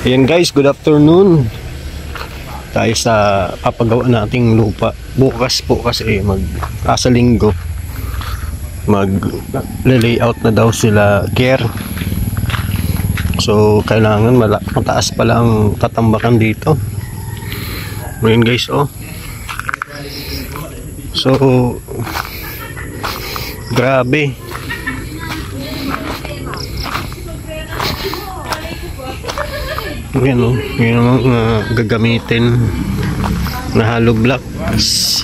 Ayan guys, good afternoon. Tayo sa papagawa nating lupa. Bukas po kasi sa linggo mag-layout na daw sila care. So kailangan mataas pala ang tatambakan dito. Ayan guys, oh. So grabe. Yan o, yun ang gagamitin na hollow blocks,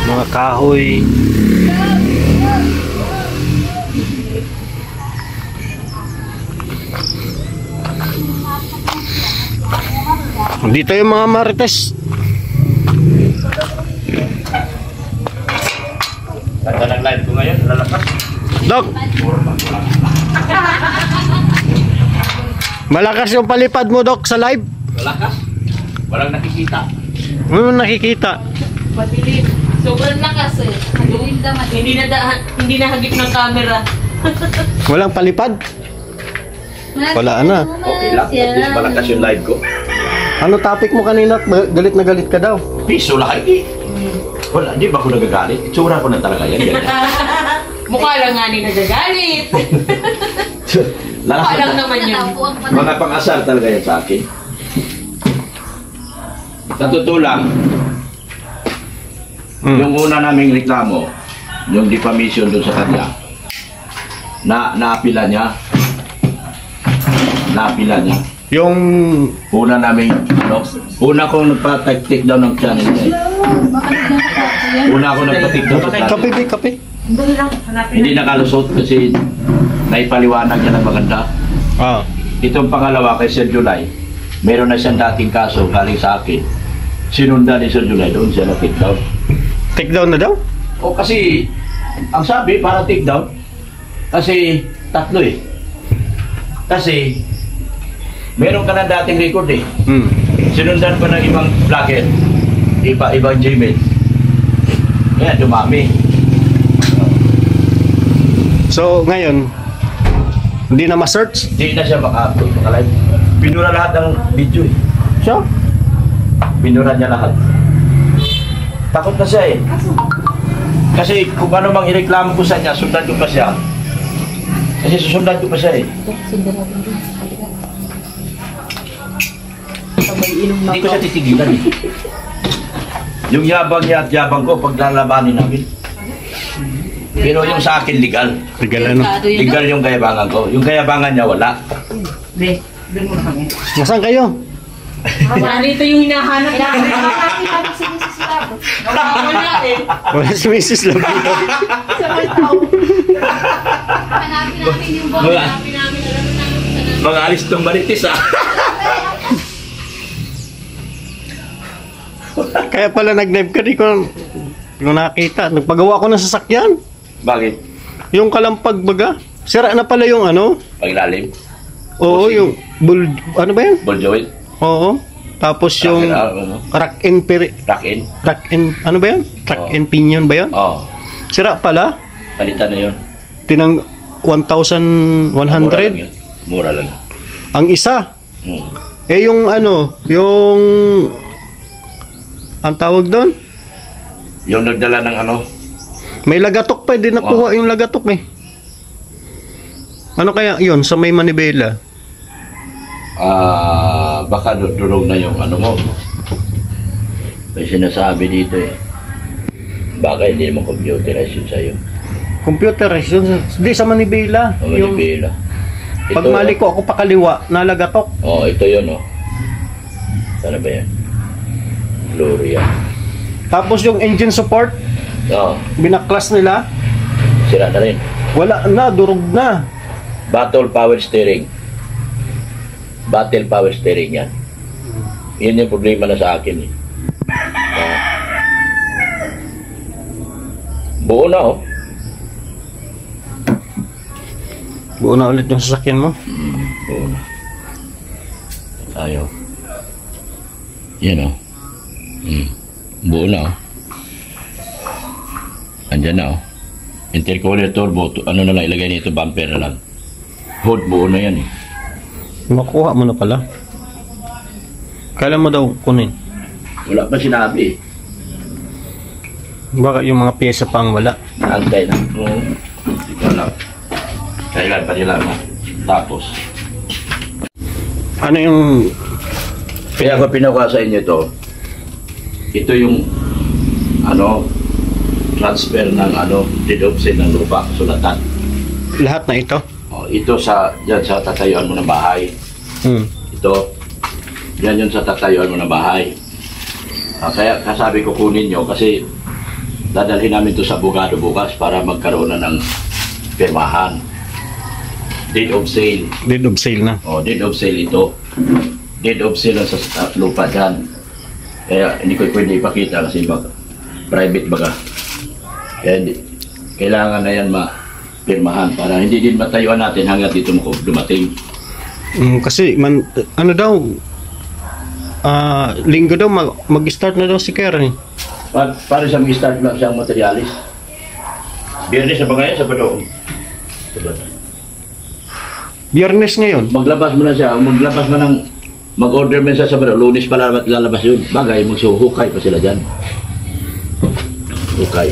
mga kahoy. Dito yung mga marites. Ganda ng live ko ngayon, lalakas. Dok! Malakas yung palipad mo, Dok, sa live? Malakas? Walang nakikita. Ano nakikita? Madilim. Sobrang lakas eh. Hindi nahagip ng camera. Walang palipad? Wala na. Okay lang, at least malakas yung live ko. Ano topic mo kanina? Galit na galit ka daw. Piso lahat eh. Wala, di ba ako nagagalit? Itsura ko na talaga yan. Mukha lang nga ni nagagalit. Mukha lang naman yun. Mga pang-asar talaga yan sa akin. Sa totoo lang, yung una naming reklamo, yung defamation doon sa kanya, naapila niya. Yung Una namin, una kong nagpa-take down ng channel niya. Una akong nagpa-take down sa channel. kape. Hindi nakalusot kasi naipaliwanag niya ng maganda. Ah. Itong pangalawa kay Sir July, meron na siyang dating kaso galing sa akin. Sinundan ni Sir July, doon siya na-take down. Take down na daw? O kasi, ang sabi, para take down, kasi tatlo eh. Kasi, meron ka na dating record eh. Sinundan pa ng ibang vlogger, ibang Gmail. Kaya dumami. So, ngayon, hindi na ma-search? Hindi na siya maka-live. Pinura lahat ng video eh. Siya? Pinura niya lahat. Takot na siya eh. Kasi kung ano mang ireklamo ko sa niya, sundan ko pa siya. Kasi susundan ko pa siya eh. Hindi ko siya titigilan eh. Yung yabang niya at yabang ko, paglalabanin namin. Pero yung sa akin, legal. Legal ano? Legal yung kayabangan ko. Yung kayabangan niya, wala. Doon muna kami. Nasaan kayo? Narito yung hinahanap namin. Wala eh. Wala si Mrs. Love dito. Hanapin namin yung ball. Hanapin namin. Mga alis tong baritis ah. Kaya pala nag-live ka, di ko nakita. Nagpagawa ko ng sasakyan. Bakit? Yung kalampag baga. Sira na pala yung ano. Paglalim? Oo, yung ano ba yan? Ball joint? Oo. Tapos yung rack and ano ba yan? Rack and pinion ba yan? Oo. Sira pala. Palitan na yun. Tinang 1,100. Mura lang. Ang isa. Eh yung ano, yung ang tawag doon? Yung nagdala ng ano? May lagatok pa, hindi nakuha yung lagatok eh. Ano kaya yun sa may manibela? Baka durog na yung ano mo. May sinasabi dito eh. Baka hindi mo computerize yun sa'yo. Computerize yun? Hindi, sa manibela. O manibela. Pag mali ko ako pakaliwa, nalagatok. Oo, ito yun oh. Sana ba yan? Gloria. Tapos yung engine support, binaklas nila. Sira na rin. Wala na, durog na. Battle power steering. Battle power steering yan. Yan yung problema na sa akin eh. Buo na oh. Buo na ulit yung sasakyan mo? Buo na. Ayaw. Yan oh. Buo na oh. Andyan na oh. Intercooler turbo, ano na lang ilagay nito, bumper na lang. Hood buo na yan eh. Makuha mo na pala. Kailan mo daw kunin? Wala pa sinabi. Baka yung mga pyesa pa ang wala. Naantay na. Oo. Hindi ko alam. Kailan pa nila tapos. Ano yung... Kaya ko pinakuha sa inyo ito. Ito yung transfer ng deed of sale ng lupa, sulatan. Lahat na ito? Oh, ito dyan sa tatayuan mo ng bahay. Ito, yan yun sa tatayuan mo ng bahay. Kaya kasabi ko kunin nyo kasi dadalhin namin ito sa abogado bukas para magkaroon na ng pirmahan. Deed of sale. Deed of sale na. Oh, deed of sale ito. Deed of sale sa lupa dyan. Kaya hindi ko pwede ipakita kasi private baga. Kaya kailangan na yan pirmahan para hindi din matayuan natin hanggang dito dumating. Kasi ano daw linggo daw mag-start na daw si Karen. Para sa mag-start na siyang materialis. Biyernes sa bagay sa Badong. Biyernes ngayon. Maglabas mo na siya, mag-order mo siya sa Badong. Lunes pa lalabas yun. Bagay, magsuhukay pa sila dyan. Hukay.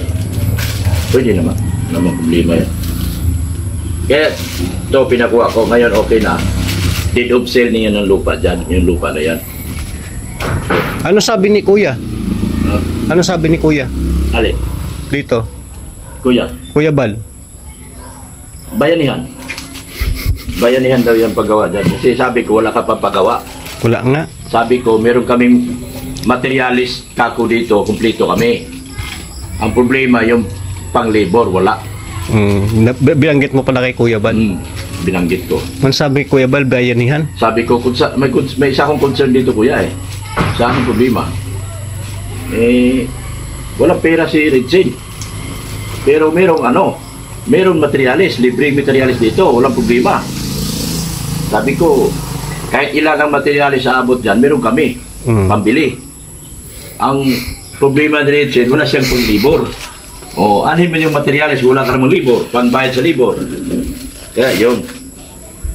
Pwede naman. Naman problema yan. Kaya ito pinakuha ko. Ngayon okay na. Deed of sale niya ng lupa dyan. Yung lupa na yan. Ano sabi ni Kuya? Ano sabi ni Kuya? Ali, Dito. Kuya. Kuya Bal. Bayanihan. Bayanihan daw yung paggawa dyan. Kasi sabi ko wala ka pang paggawa. Wala nga. Sabi ko meron kaming materialis kako dito. Kumpleto kami. Ang problema yung pang-labor wala. Binanggit mo pala kay Kuya Bal. Binanggit ko. Man sabi Kuya Bal, bayanihan. Sabi ko, may isa akong concern dito kuya eh. Sa aking problema. Walang pera si Regine. Pero merong materialis, libreng materialis dito, walang problema. Sabi ko, kahit ilan ang materialis sa abot dyan, meron kami, pambili. Ang problema ni Regine, wala siyang pang-libor. Anin man yung materialis, wala ka namang libor, pangbayad sa libor. Kaya yun,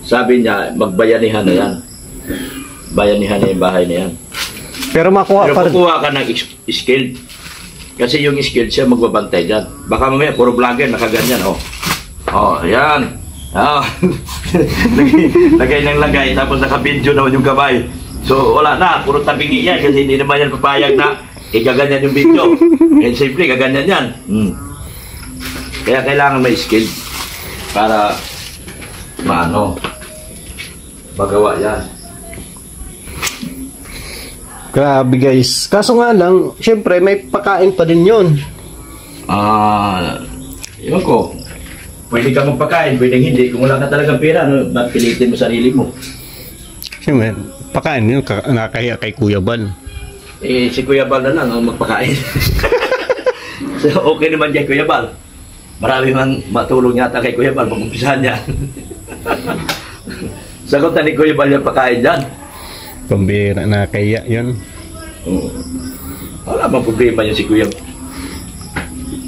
sabi niya, magbayanihan na yan. Bayanihan na yung bahay na yan. Pero kukuha ka ng skilled. Kasi yung skilled siya magbabantay dyan. Baka mamaya, puro vlogger, nakaganyan, ayan. Lagay ng lagay, tapos nakabidyo naman yung kamay. So, wala na, puro tabingi yan, kasi hindi naman yan papayag na igaganyan yung video. And simple, gaganyan yan. Kaya kailangan may skill para magawa yan. Grabe guys. Kaso nga lang, syempre may pakain pa din yun. Ewan ko. Pwede ka magpakain, pwede hindi. Kung wala ka talagang pera, ba't pilitin mo sarili mo? Syempre, pakain yun, nakakahiya kay Kuya Bal. Si Kuya Bal na lang ang magpakain. So, okay naman kay Kuya Bal. Marami mang matulong yata kay Kuya Bal, mag-umpisahan niya. Sagutan ni Kuya Bal yung pakain dyan. Pambira, nakakahiya yun. Wala bang problema yun si Kuya.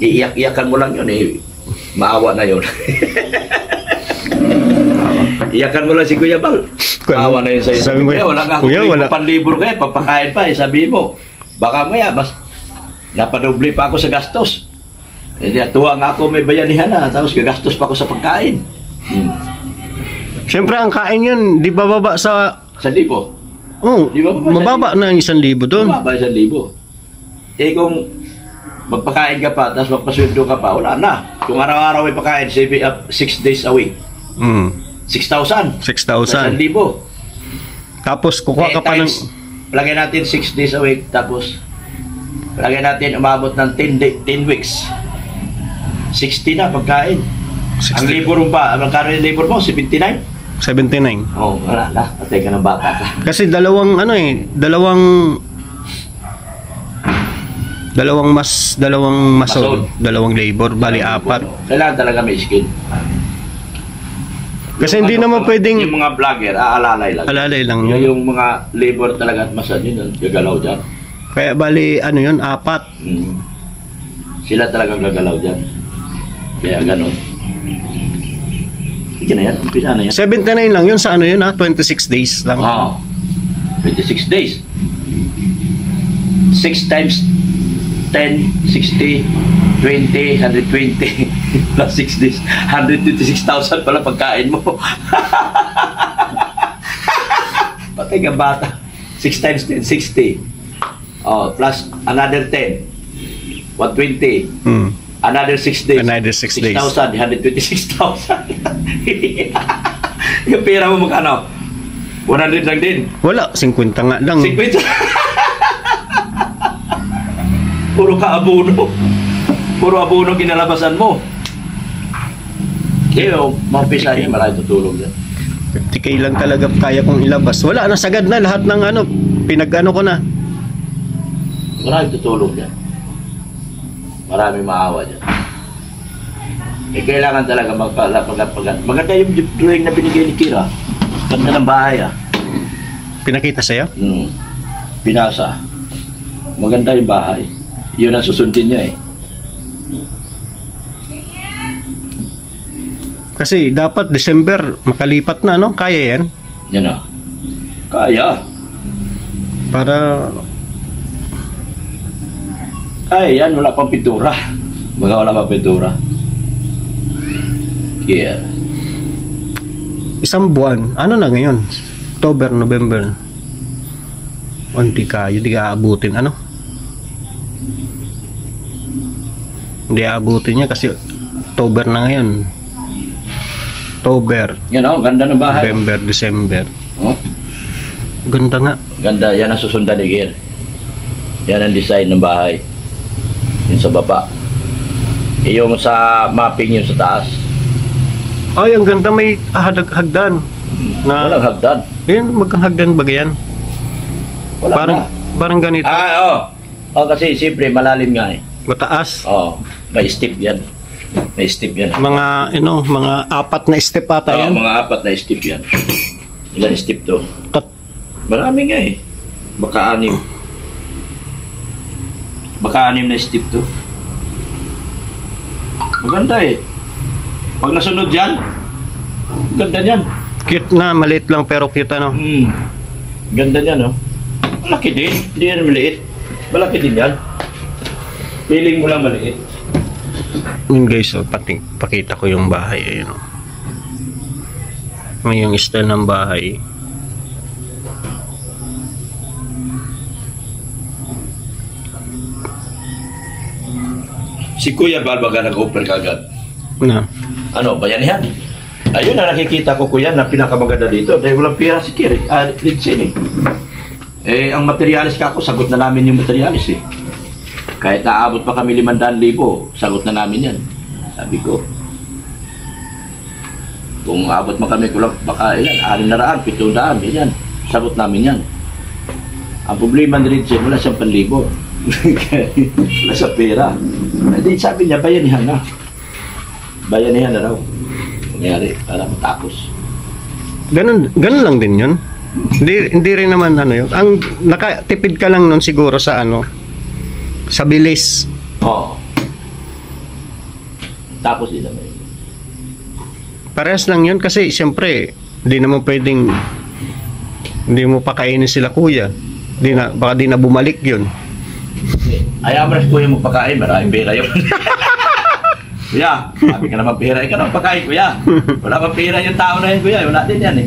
Iiyak-iyakan mo lang yun maawa na yun. Iyakan mo lang si Kuya Bal. Maawa na yun sa'yo. Sabi mo, wala nga Kuya, wala. Panlibor kayo, papakain pa sabi mo. Baka maya, napadoble pa ako sa gastos. Tuwa nga ako may bayanihan na, tapos gagastos pa ako sa pagkain. Siyempre, ang kain yun, di ba baba sa... 1,000? Di ba mababa na ang 1,000 doon. Mababa 1,000. Kung magpakain ka pa, tapos magpasweldo ka pa, wala na. Kung araw-araw may pakain, 6 days a week. 6,000. 6,000. 1,000. Tapos kukuha ka pa ng... Lagay natin 6 days a week, tapos lagay natin umabot ng 10 weeks. 60 na pagkain. 60. Ang libor mo pa, ang kano yung libor mo? 79? 79. Wala na. Patay ka ng bata ka. Kasi dalawang masod, dalawang labor, bali 4. Kailangan talaga may skill. Kasi hindi naman pwedeng... Yung mga vlogger, alalay lang. Alalay lang yun. Yung mga labor talaga at masad yun, gagalaw dyan. Kaya bali, 4. Sila talagang gagalaw dyan. Kaya ganon. Sige na yan, umpisa na yan. 79 lang yun sa ano yun 26 days lang. Oo. 26 days. 6 times 10, 60, 20, 120 plus 6 days. 126,000 pala pagkain mo. Patay ka bata. 6 times 10, 60. Oh, plus another 10. 120. Another 6 days. Another 6 days. 6,000, 126,000. Yung pera mo magkano? 100 lang din. Wala, 50 nga lang. 50. Puro ka abono. Puro abono ginalabasan mo. Kaya mampisa niya, maraming tutulong yan. 50k lang talaga kaya kong ilabas. Wala na, sagad na lahat ng ano, pinag-ano ko na. Maraming tutulong yan. Maraming maawa dyan. Eh, kailangan talaga magpapagad. Maganda yung drawing na binigay ni Kira. Ganda ng bahay Pinakita sa'yo? Pinasa. Maganda yung bahay. Yun ang susundin niya Kasi dapat December makalipat na, no? Kaya yan? Yan Kaya. Kaya yan, wala pang pintura. Wala pang pintura. Yeah. Isang buwan. Ano na ngayon? October, November. Hindi ka aabutin. Ano? Hindi aabutin niya kasi October na ngayon. October. Yan ganda ng bahay. November, December. Oh? Ganda nga. Ganda, yan ang susundan ni Gir. Yan ang design ng bahay. Yung sa baba. Yung sa mapping yung sa taas. Ay, ang ganda, may hagdan. Walang hagdan. Yun, magkang-hagdan ba yan? Wala Parang ganito. Kasi siyempre malalim nga Mataas. May step yan. Mga 4 na step ata yan. Mga 4 na step yan. Ilan step to? Marami nga Baka 6. Baka 6 na step to. Maganda Pag nasunod yan, ganda yan. Cute na, maliit lang pero cute ano. Ganda yan Malaki din. Hindi yan maliit. Malaki din yan. Feeling mo lang maliit. Yun guys, pakita ko yung bahay. Ayun yung style ng bahay. Si Kuya Balbaga nag-offer kagad. Bayanihan. Ayun na nakikita ko Kuya na pinakamaganda dito dahil walang pira si Kiri. Ang materialis ka ako, sagot na namin yung materialis Kahit naabot pa kami 500,000, sagot na namin yan. Sabi ko, kung abot man kami kulang, baka 600, 700, yan. Sagot namin yan. Ang problema ni Richard, wala siyang 1,000. Wala sa pera. Hindi, sabi niya, bayanihan na. Bayanihan na raw. Nangyari, para matapos. Ganun lang din yun. Hindi rin naman yun. Ang nakatipid ka lang nun siguro sa sa bilis. Tapos din naman. Parehas lang yun kasi siyempre hindi naman pwedeng hindi mo pakainin sila Kuya. Baka di na bumalik yun. Ayaw mo na si Kuya magpakain, maraming pera yun. Kuya, sabi ka naman pera, ikaw naman pagkain Kuya. Wala pa pera yung tao na yun Kuya, wala din yan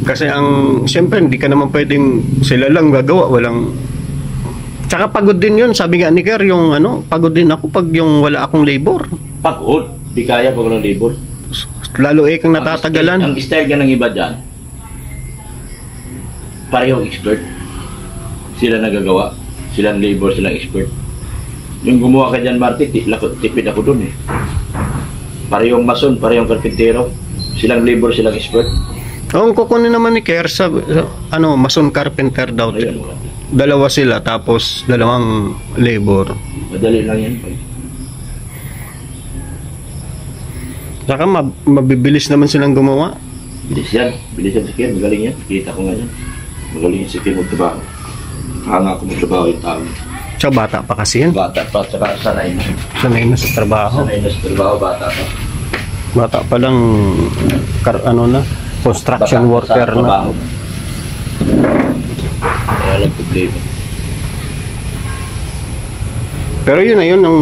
Kasi siyempre hindi ka naman pwedeng sila lang gagawa, walang. Tsaka pagod din yun, sabi nga ni Ker, yung pagod din ako pag yung wala akong labor. Pagod, di kaya pag walang labor. Lalo kang natatagalan. Ang style ka ng iba dyan, parehong expert. Sila nagagawa, silang labor, silang expert. Yung gumawa ka dyan, Marty, tipid ako dun Parehong mason, parehong karpintero, silang labor, silang expert. Ang kukunin naman ni Ker sa mason carpenter daw. Dalawa sila tapos dalawang labor. Madali lang yan. Saka mabibilis naman silang gumawa. Bilis yan si Ker, magaling yan. Kita ko nga yan. Magaling yan si Ker magtrabaho. Hanga ako magtrabaho yung tao. Tsaka bata pa kasi yan. Bata pa, saka sanay na. Sanay na sa trabaho. Sanay na sa trabaho, bata pa. Bata pa lang, construction Bata worker sa na. trabaho. Kaya lang problema. Pero yun na yun ang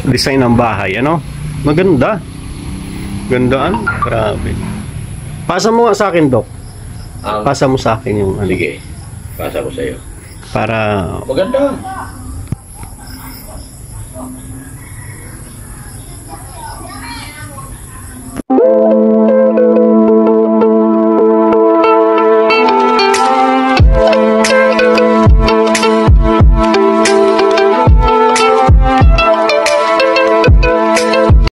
design ng bahay, ano? Maganda. Gandaan. Grabe. Pasa mo nga sa akin, Dok. Pasa mo sa akin yung ano. Sige, pasa ko sa'yo. Para Maganda.